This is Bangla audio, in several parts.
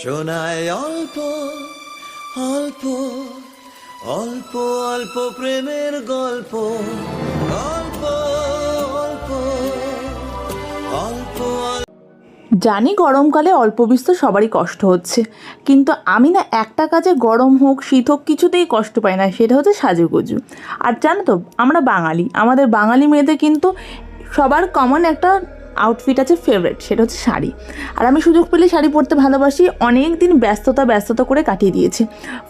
শোনায় অল্প অল্প অল্প অল্প প্রেমের গল্প অল্প অল্প অল্প জানি গরমকালে অল্প বিস্তর সবারই কষ্ট হচ্ছে, কিন্তু আমি না একটা কাজে গরম হোক শীত হোক কিছুতেই কষ্ট পাই না, সেটা হচ্ছে সাজুগুজু। আর জানো তো আমরা বাঙালি, আমাদের বাঙালি মেয়েদের কিন্তু সবার কমন একটা আউটফিট আছে ফেভারিট, সেটা হচ্ছে শাড়ি। আর আমি সুযোগ পেলে শাড়ি পরতে ভালোবাসি। অনেক দিন ব্যস্ততা করে কাটিয়ে দিয়েছি।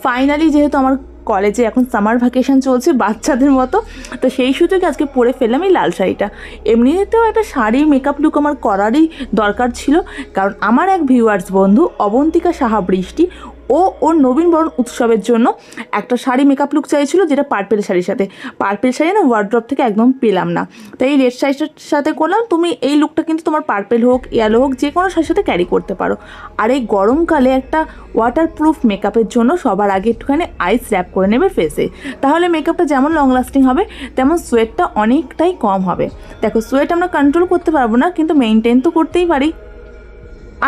ফাইনালি যেহেতু আমার কলেজে এখন সামার ভ্যাকেশন চলছে বাচ্চাদের মতো, তো সেই সুযোগে আজকে পরে ফেললাম এই লাল শাড়িটা। এমনিতেও একটা শাড়ি মেকআপ লুক আমার করারই দরকার ছিল, কারণ আমার এক ভিউয়ার্স বন্ধু অবন্তিকা সাহা বৃষ্টি ওর নবীনবরণ উৎসবের জন্য একটা শাড়ি মেকআপ লুক চাইছিল, যেটা পার্পেল শাড়ির সাথে। পার্পেল শাড়ি না ওয়ার্ড্রপ থেকে একদম পেলাম না, তাই এই রেড শাড়িটার সাথে করলাম। তুমি এই লুকটা কিন্তু তোমার পার্পেল হোক ইয়েলো হোক যে কোনো শাড়ির সাথে ক্যারি করতে পারো। আর এই গরমকালে একটা ওয়াটারপ্রুফ মেকআপের জন্য সবার আগে একটুখানি আইস র্যাপ করে নেবে ফেসে, তাহলে মেকআপটা যেমন লং লাস্টিং হবে তেমন সোয়েটটা অনেকটাই কম হবে। দেখো সোয়েট আমরা কন্ট্রোল করতে পারবো না, কিন্তু মেনটেন তো করতেই পারি।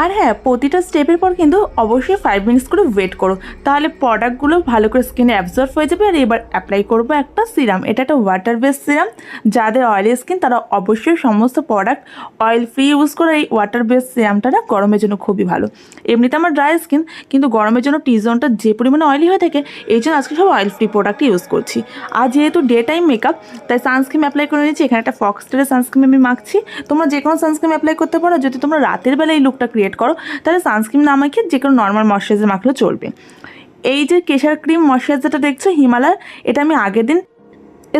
আর হ্যাঁ, প্রতিটা স্টেপের পর কিন্তু অবশ্যই 5 মিনিটস করে ওয়েট করো, তাহলে প্রোডাক্টগুলো ভালো করে স্কিনে অ্যাবজর্ব হয়ে যাবে। আর এবার অ্যাপ্লাই করবো একটা সিরাম, এটা একটা ওয়াটার বেস সিরাম। যাদের অয়েলি স্কিন তারা অবশ্যই সমস্ত প্রোডাক্ট অয়েল ফ্রি ইউজ করে। এই ওয়াটার বেস সিরামটা না গরমের জন্য খুবই ভালো। এমনিতে আমার ড্রাই স্কিন, কিন্তু গরমের জন্য টি জোনটা যে পরিমাণে অয়েলি হয়ে থাকে, এই জন্য আজকে সব অয়েল ফ্রি প্রোডাক্ট ইউজ করছি। আর যেহেতু ডে টাইম মেকআপ, তাই সানস্ক্রিন অ্যাপ্লাই করে নিচ্ছি। এখানে একটা ফক্সটেলের সানস্ক্রিন আমি মাখছি। তোমরা যে কোনো সানস্ক্রিন অ্যাপ্লাই করতে পারো। যদি তোমরা রাতের বেলা এই লুকটা ক্রিয়েট করো, তাহলে সানস্ক্রিন না মাখিয়ে যে কোনো নর্মাল ময়শ্চারাইজার মাখলেও চলবে। এই যে কেশার ক্রিম ময়শ্চারাইজারটা দেখছো হিমালয়, এটা আমি আগের দিন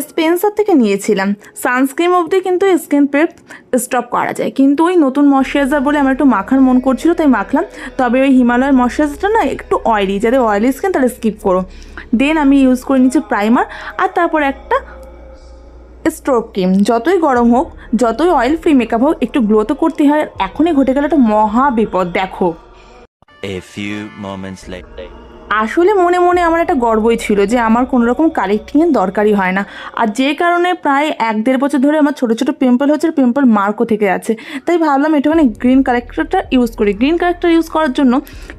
স্পেন্সার থেকে নিয়েছিলাম। সানস্ক্রিন অবধি কিন্তু স্কিন প্রেপ স্টপ করা যায়, কিন্তু ওই নতুন ময়শ্চারাইজার বলে আমার একটু মাখার মন করছিল, তাই মাখলাম। তবে ওই হিমালয়ের ময়শ্চারাইজারটা না একটু অয়েলি, যাদের অয়েলি স্কিন তাহলে স্কিপ করো। দেন আমি ইউজ করে নিচ্ছি প্রাইমার, আর তারপর একটা স্ট্রোক ক্রিম। যতই গরম হোক, যতই অয়েল ফ্রি মেকআপ হোক, একটু গ্লো তো করতে হয়। এখনই ঘটে গেল একটা মহা বিপদ, দেখো। A few moments later. আসলে মনে মনে আমার একটা গর্বই ছিল যে আমার কোনো রকম কালেক্টিংয়ের দরকারই হয় না। আর যে কারণে প্রায় 1-1.5 বছর ধরে আমার ছোটো ছোটো পিম্পল হচ্ছে, পিম্পল মার্কও থেকে আছে। তাই ভাবলাম একটুখানি গ্রিন কালেক্টরটা ইউজ করি। গ্রিন কালেক্টর ইউজ করার জন্য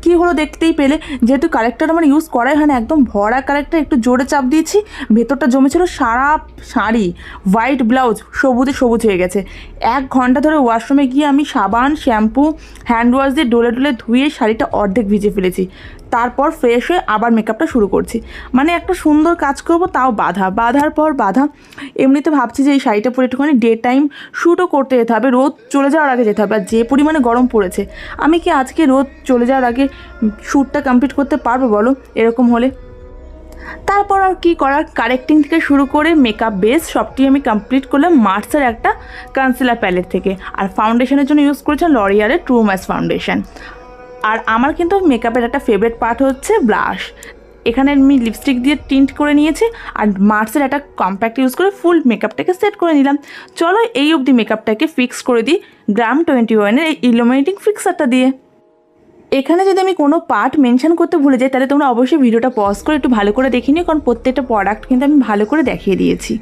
কী হলো দেখতেই পেলে, যেহেতু কালেক্টর আমার ইউজ করাই হয় না, একদম ভরা কালেক্টর একটু জোরে চাপ দিয়েছি, ভেতরটা জমেছিল। সারা শাড়ি হোয়াইট ব্লাউজ সবুজে সবুজ হয়ে গেছে। 1 ঘন্টা ধরে ওয়াশরুমে গিয়ে আমি সাবান শ্যাম্পু হ্যান্ড ওয়াশ দিয়ে ডলে ডলে ধুয়ে শাড়িটা অর্ধেক ভিজে ফেলেছি। তারপর ফ্রেশ হয়ে আবার মেকআপটা শুরু করছি। মানে একটা সুন্দর কাজ করব, তাও বাধার পর বাধা। এমনিতে ভাবছি যে এই শাড়িটা পরে একটুখানি ডে টাইম শ্যুটও করতে যেতে হবে, রোদ চলে যাওয়ার আগে যেতে হবে। আর যে পরিমাণে গরম পড়েছে, আমি কি আজকে রোদ চলে যাওয়ার আগে শ্যুটটা কমপ্লিট করতে পারবো বলো এরকম হলে? তারপর আর কি করার, কারেক্টিং থেকে শুরু করে মেকআপ বেস সবটি আমি কমপ্লিট করলাম মার্সের একটা কনসিলার প্যালেট থেকে। আর ফাউন্ডেশনের জন্য ইউজ করেছিলাম লরিয়ালের ট্রু ম্যাচ ফাউন্ডেশন। আর আমার কিন্তু মেকআপের একটা ফেভারিট পার্ট হচ্ছে ব্লাশ। এখানে আমি লিপস্টিক দিয়ে টিন্ট করে নিয়েছি, আর মার্সের একটা কম্প্যাক্ট ইউজ করে ফুল মেকআপটাকে সেট করে নিলাম। চলো এই অবধি মেকআপটাকে ফিক্স করে দিই গ্রাম 21-এর এই ইলুমিনেটিং ফিক্সারটা দিয়ে। এখানে যদি আমি কোনো পার্ট মেনশন করতে ভুলে যাই, তাহলে তোমরা অবশ্যই ভিডিওটা পজ করে একটু ভালো করে দেখে নিও, কারণ প্রত্যেকটা প্রোডাক্ট কিন্তু আমি ভালো করে দেখিয়ে দিয়েছি।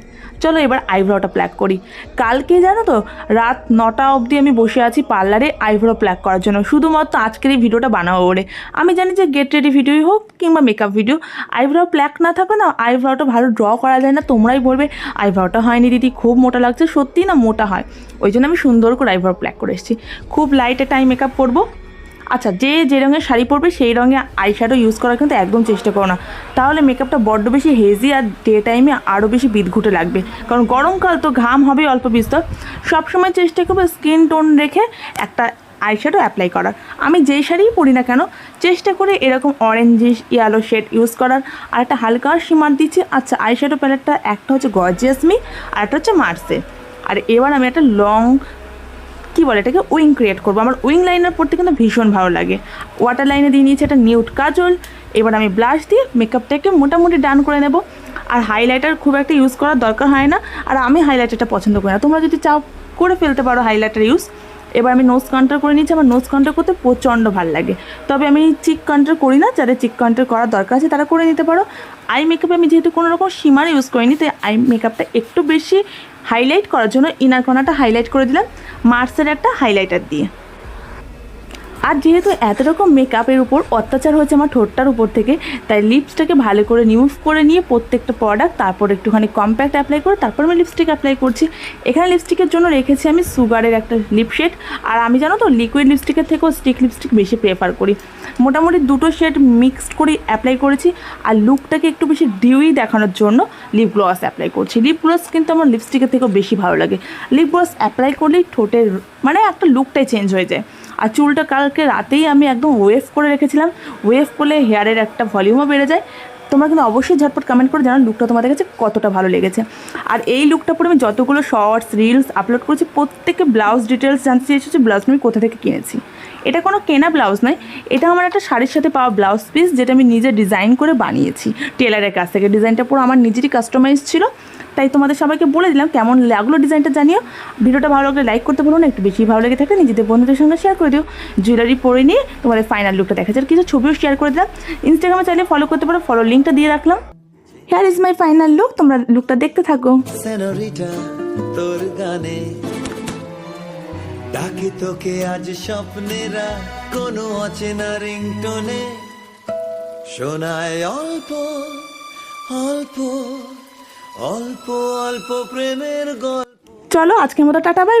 চলো এবার আইব্রোটা প্ল্যাক করি। কালকে জানো তো রাত 9টা অবধি আমি বসে আছি পার্লারে আইব্রো প্ল্যাক করার জন্য, শুধুমাত্র আজকের এই ভিডিওটা বানাবো বলে। আমি জানি যে গেট রেডি ভিডিওই হোক কিংবা মেকআপ ভিডিও, আইব্রো প্ল্যাক না থাকলে না আইব্রোটা ভালো ড্র করা যায় না। তোমরাই বলবে আইব্রোটা হয়নি দিদি, খুব মোটা লাগছে। সত্যিই না মোটা হয়, ওই জন্য আমি সুন্দর করে আইব্রো প্ল্যাক করে এসেছি। খুব লাইট একটা আই মেকআপ করবো। আচ্ছা, যে রঙের শাড়ি পরবে সেই রঙে আইশ্যাডো ইউজ করার কিন্তু একদম চেষ্টা করো না, তাহলে মেকআপটা বড্ড বেশি হেজি আর ডে টাইমে আরও বেশি বিদঘুটে লাগবে। কারণ গরমকাল তো ঘাম হবে অল্প বিস্তর। সবসময় চেষ্টা করবে স্কিন টোন রেখে একটা আইশ্যাডো অ্যাপ্লাই করার। আমি যেই শাড়িই পরি না কেন চেষ্টা করে এরকম অরেঞ্জিশ ইয়েলো শেড ইউজ করার, আর একটা হালকা শিমার দিচ্ছি। আচ্ছা, আইশ্যাডো প্যালেটটা একটা হচ্ছে গর্জিয়াস মি, আর একটা হচ্ছে মার্সে। আর এবার আমি একটা লং কী বলে এটাকে উইং ক্রিয়েট করবো। আমার উইং লাইনার পড়তে কিন্তু ভীষণ ভালো লাগে। ওয়াটার লাইনে দিয়ে নিয়েছি একটা নিউড কাজল। এবার আমি ব্লাশ দিয়ে মেকআপটাকে মোটামুটি ডান করে নেব। আর হাইলাইটার খুব একটা ইউজ করার দরকার হয় না, আর আমি হাইলাইটারটা পছন্দ করি না। তোমরা যদি চাও করে ফেলতে পারো হাইলাইটার ইউজ। এবার আমি নোজ কন্ট্রোল করে নিচ্ছি। আমার নোজ কন্ট্রোল করতে প্রচণ্ড ভালো লাগে, তবে আমি চিক কন্ট্রোল করি না। যাদের চিক কন্ট্রোল করার দরকার আছে তারা করে নিতে পারো। আই মেকআপে আমি যেহেতু কোনো রকম শিমার ইউজ করিনি, তাই আই মেকআপটা একটু বেশি হাইলাইট করার জন্য ইনার কর্নারটা হাইলাইট করে দিলাম মার্সের একটা হাইলাইটার দিয়ে। আর যেহেতু এত রকম মেকআপের উপর অত্যাচার হচ্ছে আমার ঠোঁটটার উপর থেকে, তাই লিপসটাকে ভালো করে রিমুভ করে নিয়ে প্রত্যেকটা প্রোডাক্ট তারপর একটুখানি কম্প্যাক্ট অ্যাপ্লাই করে তারপর আমি লিপস্টিক অ্যাপ্লাই করছি। এখানে লিপস্টিকের জন্য রেখেছি আমি সুগারের একটা লিপ শেড। আর আমি জানো তো লিকুইড লিপস্টিকের থেকেও স্টিক লিপস্টিক বেশি প্রেফার করি। মোটামুটি দুটো শেড মিক্সড করে অ্যাপ্লাই করেছি। আর লুকটাকে একটু বেশি ডিউই দেখানোর জন্য লিপ গ্লস অ্যাপ্লাই করছি। লিপ গ্লস কিন্তু আমার লিপস্টিকের থেকেও বেশি ভালো লাগে। লিপ গ্লস অ্যাপ্লাই করলেই ঠোঁটের মানে একটা লুকটাই চেঞ্জ হয়ে যায়। আর চুলটা কালকে রাতেই আমি একদম ওয়েভ করে রেখেছিলাম। ওয়েভ করলে হেয়ারের একটা ভলিউমও বেড়ে যায়। তোমরা কিন্তু অবশ্যই ঝটপট কমেন্ট করে জানাও লুকটা তোমাদের কাছে কতটা ভালো লেগেছে। আর এই লুকটা পরে আমি যতগুলো শর্টস রিলস আপলোড করেছি প্রত্যেকে ব্লাউজ ডিটেলস জানতে চেয়েছি যে ব্লাউজ আমি কোথা থেকে কিনেছি। এটা কোনো কেনা ব্লাউজ নয়, এটা আমার একটা শাড়ির সাথে পাওয়া ব্লাউজ পিস, যেটা আমি নিজে ডিজাইন করে বানিয়েছি টেলারের কাছ থেকে। ডিজাইনটা পুরো আমার নিজেরই কাস্টমাইজ ছিল, তাই তোমাদের সবাইকে বলে দিলাম। কেমন লাগলো ডিজাইনটা জানিও। ভিডিওটা ভালো লাগলে লাইক করতে বলো না, একটু বেশি ভালো লেগে থাকলে নিজেদের বন্ধুদের সঙ্গে শেয়ার করে দিও। জুয়েলারি পরে নিয়ে তোমাদের ফাইনাল লুকটা দেখা যায়, কিছু ছবিও শেয়ার করে দিলাম। ইনস্টাগ্রামে চাইলে ফলো করতে পারো, ফলো লিঙ্কটা দিয়ে রাখলাম। Here is my final look, তোমরা লুকটা দেখতে থাকো। সেনোরিটা তোর গানে ডাকে তোকে আজ স্বপ্নেরা কোনো অচেনা রিংটোনে শোনায় অল্প অল্প অল্প অল্প প্রেমের গল্প। চলো আজকের মতো টাটা, বাই।